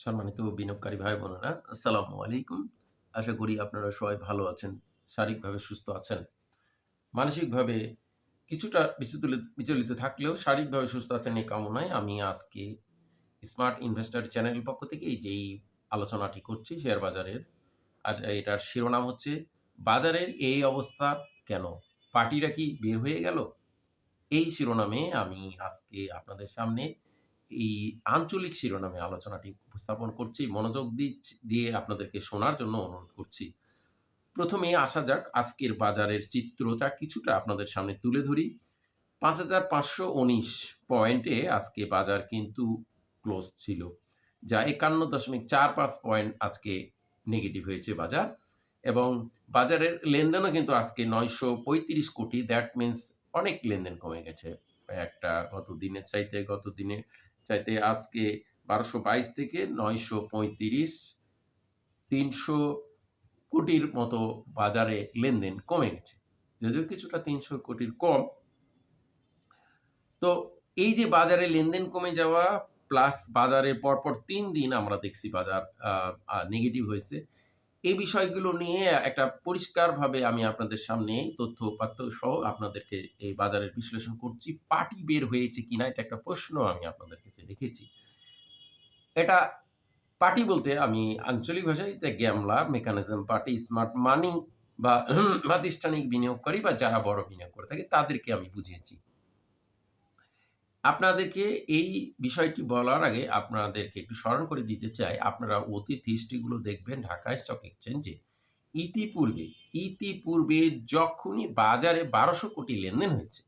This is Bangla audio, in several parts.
সম্মানিত বিনিয়োগকারী ভাই বোনেরা, আসসালামু আলাইকুম। আশা করি আপনারা সবাই ভালো আছেন, শারীরিকভাবে সুস্থ আছেন। মানসিকভাবে কিছুটা বিচলিত থাকলেও শারীরিকভাবে সুস্থ আছেন এই কামনায় আমি আজকে স্মার্ট ইনভেস্টর চ্যানেলের পক্ষ থেকে যেই আলোচনাটি করছি শেয়ার বাজারের। আর এটার শিরোনাম হচ্ছে, "বাজারের এই অবস্থা কেন? পার্টিরা কি বের হয়ে গেল?" এই শিরোনামে আমি আজকে আপনাদের সামনে এই আঞ্চলিক শিরোনামে আলোচনাটি উপস্থাপন করছি। মনোযোগ দিয়ে আপনাদেরকে শোনার জন্য অনুরোধ করছি। ১ম এ আসা যাক আজকের বাজারের চিত্রটা কিছুটা আপনাদের সামনে তুলে ধরি। ৫,৫১৯ পয়েন্টে আজকে বাজার কিন্তু ক্লোজ ছিল। যা ৫১.৪৫ পয়েন্ট আজকে নেগেটিভ হয়েছে বাজার। এবং বাজারের লেনদেনও কিন্তু আজকে ৯৩৫ কোটি, দ্যাট মিনস অনেক লেনদেন কমে গেছে। একটা গত দিনের চাইতে আজকে ১২২২ থেকে ৯৩৫, ৩০০ কোটির মতো বাজারে লেনদেন কমে গেছে। যদিও কিছুটা ৩০০ কোটির কম। তো এই যে বাজারে লেনদেন কমে যাওয়া প্লাস বাজারে পরপর ৩ দিন আমরা দেখছি বাজার আ আ নেগেটিভ হয়েছে। এই বিষয়গুলো নিয়ে একটা পরিষ্কারভাবে আমি আপনাদের সামনে তথ্য-উপাত্ত সহ আপনাদেরকে এই বাজারের বিশ্লেষণ করছি। পার্টি বের হয়েছে কিনা এটা একটা প্রশ্ন আমি আপনাদের কাছে রেখেছি। এটা পার্টি বলতে আমি আঞ্চলিক ভাষায় এটা গ্যামলার, মেকানিজম পার্টি, স্মার্ট মানি বা প্রাতিষ্ঠানিক বিনিয়োগকারী বা যারা বড় বিনিয়োগ করে থাকে তাদেরকে আমি বুঝিয়েছি। আপনাদেরকে এই বিষয়টি বলার আগে আপনাদেরকে একটু স্মরণ করে দিতে চাই, আপনারা অতীত হিস্ট্রিগুলো দেখবেন ঢাকা স্টক এক্সচেঞ্জে ইতিপূর্বে ইতিপূর্বে যখনই বাজারে ১২০০ কোটি লেনদেন হয়েছে,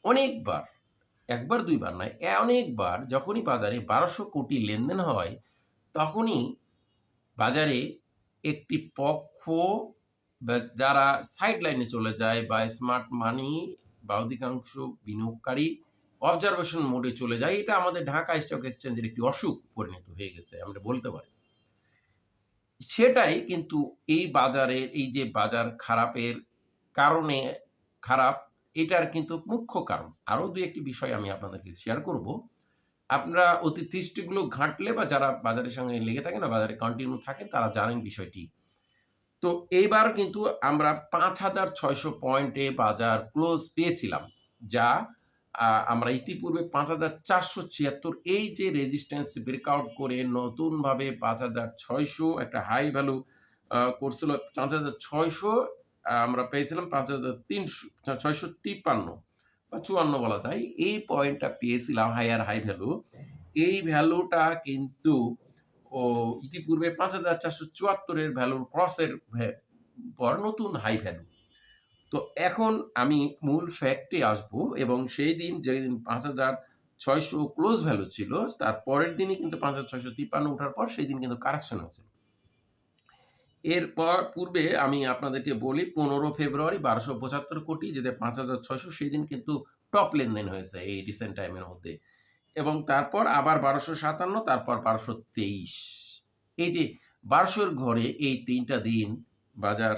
অনেকবার, ১ বার ২ বার নয়, অনেকবার যখনই বাজারে ১২০০ কোটি লেনদেন হয়, তখনই বাজারে একটি পক্ষ যারা সাইড লাইনে চলে যায় বা স্মার্ট মানি বা অধিকাংশ বিনিয়োগকারী অবজারভেশন মোডে চলে যায়। এটা আমাদের ঢাকা স্টক এক্সচেঞ্জের একটি অসুখ পরিণত হয়ে গেছে, আমরা বলতে পারি। সেটাই কিন্তু এই বাজারের এই যে বাজার খারাপের কারণে খারাপ, এটার কিন্তু মুখ্য কারণ। আরো ২-১ টি বিষয় আমি আপনাদেরকে শেয়ার করব। আপনারা অতীত হিস্ট্রিগুলো ঘাঁটলে বা যারা বাজারের সঙ্গে লেগে থাকেন বা বাজারে কন্টিনিউ থাকেন তারা জানেন বিষয়টি। তো এইবার কিন্তু আমরা ৫,৬০০ পয়েন্টে বাজার ক্লোজ পেয়েছিলাম। যা আমরা ইতিপূর্বে ৫,৪৭৬ এই যে রেজিস্ট্যান্স ব্রেকআউট করে নতুনভাবে ৫,৬০০ একটা হাই ভ্যালু করছিল ৫,৬০০, আমরা পেয়েছিলাম ৬৫৩ বা ৫৪ বলা যায়। এই পয়েন্টটা পেয়েছিলাম হাই ভ্যালু। এই ভ্যালুটা কিন্তু ও ইতিপূর্বে ৫,৪৭৪ এর ভ্যালুর ক্রসের পর নতুন হাই ভ্যালু। তো এখন আমি মূল ফ্যাক্টে আসবো এবং সেই দিন যেদিন ৫,৬০০ ক্লোজ ভ্যালু ছিল, তার পরের দিনই কিন্তু ৫,৬৫৩ উঠার পর সেদিন কিন্তু কারেকশন হয়েছিল। এরপর পূর্বে আমি আপনাদেরকে বলি ১৫ ফেব্রুয়ারি ১২৭৫ কোটি যেটা ৫,৬০০ সেদিন কিন্তু টপ লেনদেন হয়েছে এই রিসেন্ট টাইমের মধ্যে। এবং তারপর আবার ১২৫৭, তারপর ১২২৩। এই যে ১২০০ র ঘরে এই ৩ টা দিন বাজার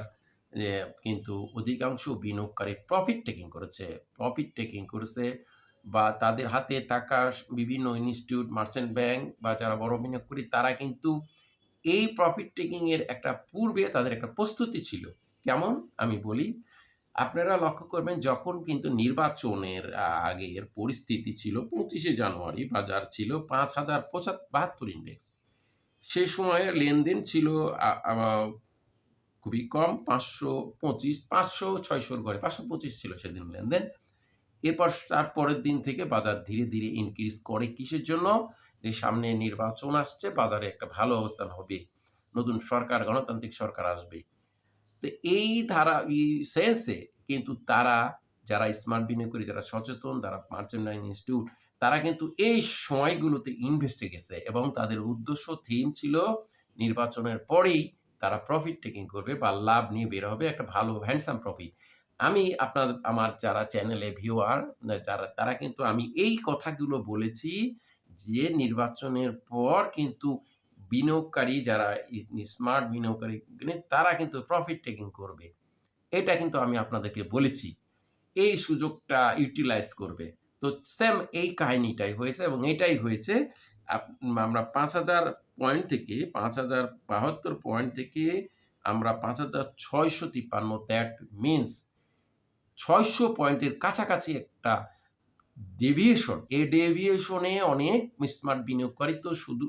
কিন্তু অধিকাংশ বিনিয়োগকারী প্রফিট টেকিং করেছে। প্রফিট টেকিং করেছে বা তাদের হাতে থাকা বিভিন্ন ইনস্টিটিউট, মার্চেন্ট ব্যাংক বা যারা বড় বিনিয়োগকারী তারা কিন্তু এই প্রফিট টেকিং এর একটা পূর্বে তাদের একটা প্রস্তুতি ছিল। কেমন? আমি বলি, আপনারা লক্ষ্য করবেন যখন কিন্তু নির্বাচনের আগের পরিস্থিতি ছিল ২৫শে জানুয়ারি বাজার ছিল ৫,০৭২ ইনডেক্স। সে সময়ে লেনদেন ছিল আ আ খুবই কম ৫২৫, ৫০০-৬০০ র ঘরে ৫২৫ ছিল সেদিন লেনদেন। এরপর তার পরের দিন থেকে বাজার ধীরে, ধীরে ইনক্রিজ করে কিসের জন্য? যে সামনে নির্বাচন আসছে, বাজারে একটা ভালো অবস্থান হবে। নতুন সরকার, গণতান্ত্রিক সরকার আসবে। তো এই ধারা সেন্সে কিন্তু তারা যারা স্মার্ট বিনিয়োগকারী, যারা সচেতন, যারা মার্চেন্ট ব্যাংক ইনস্টিটিউট, তারা কিন্তু এই সময়গুলোতে ইনভেস্টে গেছে এবং তাদের উদ্দেশ্য থিম ছিল নির্বাচনের পরেই তারা প্রফিট টেকিং করবে বা লাভ নিয়ে বের হবে একটা ভালো হ্যান্ডসাম প্রফিট। আমি আমার যারা চ্যানেলে ভিউয়ার যারা তারা কিন্তু আমি এই কথাগুলো বলেছি যে নির্বাচনের পর কিন্তু বিনিয়োগকারী যারা স্মার্ট বিনিয়োগকারী তারা কিন্তু প্রফিট টেকিং করবে। এটা কিন্তু আমি আপনাদেরকে বলেছি। এই সুযোগটা ইউটিলাইজ করবে। তো সেম এই কাহিনীটাই হয়েছে এবং এটাই হয়েছে। আমরা ৫,০০০ পয়েন্ট থেকে ৫,০৭২ পয়েন্ট থেকে আমরা ৫,৬৫৩ দ্যাট মিনস ৬০০ পয়েন্টের কাছাকাছি একটা ডেভিয়েশন। এই ডেভিয়েশনে অনেক স্মার্ট বিনিয়োগকারী তো শুধু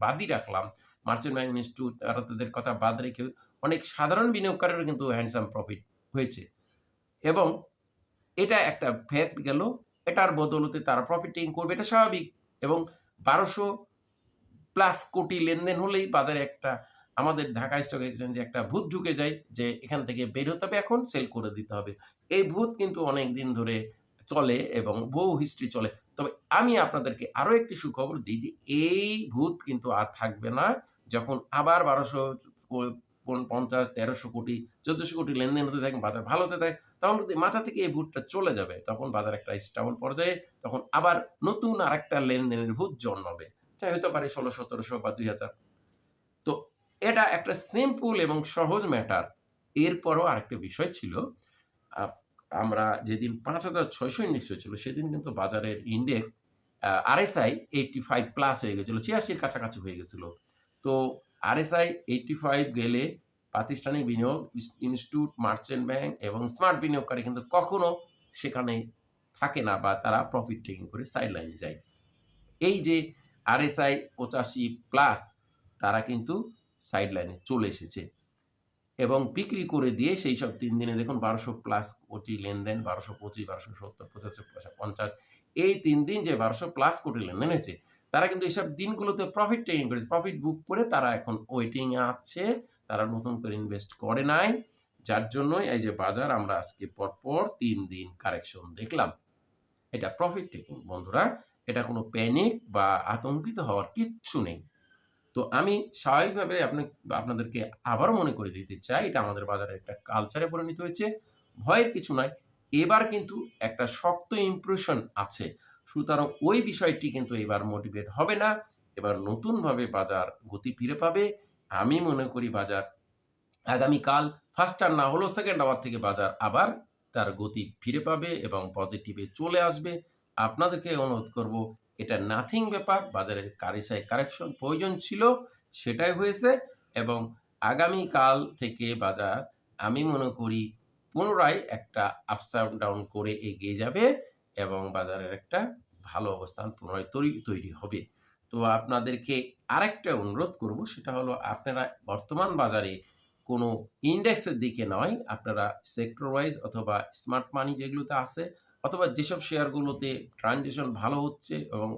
বাদই রাখলাম। মার্চেন্ট ব্যাংক ইনস্টিটিউট তারা তাদের কথা বাদ রেখে অনেক সাধারণ বিনিয়োগকারীরও কিন্তু হ্যান্ডসাম প্রফিট হয়েছে এবং এটা একটা ফ্যাক্ট গেল। এটার বদৌলতে তারা প্রফিট টেকিং করবে, এটা স্বাভাবিক এবং ১২০০ প্লাস কোটি লেনদেন হলেই বাজারে একটা আমাদের ঢাকা স্টক এক্সচেঞ্জে একটা ভূত ঢুকে যায় যে এখান থেকে বের হতে হবে, এখন সেল করে দিতে হবে। এই ভূত কিন্তু অনেকদিন ধরে চলে এবং বহু হিস্ট্রি চলে। তবে আমি আপনাদেরকে আরো একটি সুখবর দিই যে এই ভূত কিন্তু আর থাকবে না। যখন আবার ১২০০ ৫০, ১৩০০ কোটি, ১৪০০ কোটি লেনদেন হতে থাকে, বাজার ভালো হতে থাকে, তখন কিন্তু মাথা থেকে এই ভূতটা চলে যাবে। তখন বাজার একটা স্টেবল পর্যায়ে, তখন আবার নতুন আরেকটা লেনদেনের ভূত জন্মাবে। চাই হতে পারে ১৬০০, ১৭০০ বা ২০০০। তো এটা একটা সিম্পল এবং সহজ ম্যাটার। এরপরও আরেকটা বিষয় ছিল, আ আমরা যেদিন ৫,৬০০ ইন্ডেক্স হয়েছিল সেদিন কিন্তু বাজারের ইন্ডেক্স RSI 85 প্লাস হয়ে গেছিল। ৮৬ র কাছাকাছি হয়ে গেছিল। তো RSI 85 গেলে প্রাতিষ্ঠানিক বিনিয়োগ ইনস্টিটিউট, মার্চেন্ট ব্যাংক এবং স্মার্ট বিনিয়োগকারী কিন্তু কখনো সেখানে থাকে না বা তারা প্রফিট টেকিং করে সাইডলাইনে যায়। এই যে RSI ৮৫ প্লাস তারা কিন্তু সাইডলাইনে চলে এসেছে এবং বিক্রি করে দিয়ে সেই সব ৩ দিনে দেখুন ১২০০ প্লাস কোটি লেনদেন, ১২২৫, ১২৭০, ৭৫, ৫০ এই ৩ দিন যে ১২০০ প্লাস কোটি লেনদেন হয়েছে, তারা কিন্তু এসব দিনগুলোতে প্রফিট টেকিং করেছে। প্রফিট বুক করে তারা এখন ওয়েটিং এ আছে। তারা নতুন করে ইনভেস্ট করে নাই। যার জন্যই এই যে বাজার আমরা আজকে পরপর ৩ দিন কারেকশন দেখলাম। এটা প্রফিট টেকিং বন্ধুরা। এটা কোনো প্যানিক বা আতঙ্কিত হওয়ার কিচ্ছু নেই। তো আমি স্বাভাবিকভাবে আপনাদেরকে আবারও মনে করে দিতে চাই, এটা আমাদের বাজারের একটা কালচারে পরিণত হয়েছে। ভয়ের কিছু নাই। এবার কিন্তু একটা শক্ত ইমপ্রেশন আছে। সুতরাং ওই বিষয়টি কিন্তু এবার মোটিভেট হবে না। এবার নতুনভাবে বাজার গতি ফিরে পাবে। আমি মনে করি বাজার আগামীকাল ফার্স্ট আওয়ার না হলেও সেকেন্ড আওয়ার থেকে বাজার আবার তার গতি ফিরে পাবে এবং পজিটিভে চলে আসবে। আপনাদেরকে অনুরোধ করব, এটা নাথিং ব্যাপার। বাজারের কারেকশন প্রয়োজন ছিল, সেটাই হয়েছে এবং আগামীকাল থেকে বাজার আমি মনে করি পুনরায় একটা আপস অ্যান্ড ডাউন করে এগিয়ে যাবে এবং বাজারের একটা ভালো অবস্থান পুনরায় তৈরি হবে। তো আপনাদেরকে আরেকটা অনুরোধ করব, সেটা হলো আপনারা বর্তমান বাজারে কোনো ইন্ডেক্সের দিকে নয়, আপনারা সেক্টর ওয়াইজ অথবা স্মার্ট মানি যেগুলোতে আছে অথবা যেসব শেয়ারগুলোতে ট্রানজ্যাকশন ভালো হচ্ছে এবং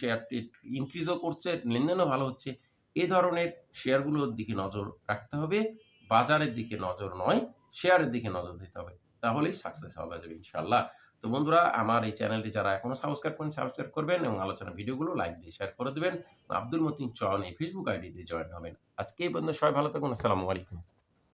শেয়ারটি ইনক্রিজও করছে, লেনদেনও ভালো হচ্ছে, এ ধরনের শেয়ারগুলোর দিকে নজর রাখতে হবে। বাজারের দিকে নজর নয়, শেয়ারের দিকে নজর দিতে হবে। তাহলেই সাকসেস হওয়া যাবে ইনশাআল্লাহ। তো বন্ধুরা, আমার এই চ্যানেলটি যারা এখনো সাবস্ক্রাইব করেন, সাবস্ক্রাইব করবেন এবং আলোচনা ভিডিওগুলো লাইক দিয়ে শেয়ার করে দিবেন। আব্দুল মতিন চন এই ফেসবুক আইডিতে জয়েন হবেন। আজকে এই পর্যন্ত, সবাই ভালো থাকুন। আসসালামু আলাইকুম।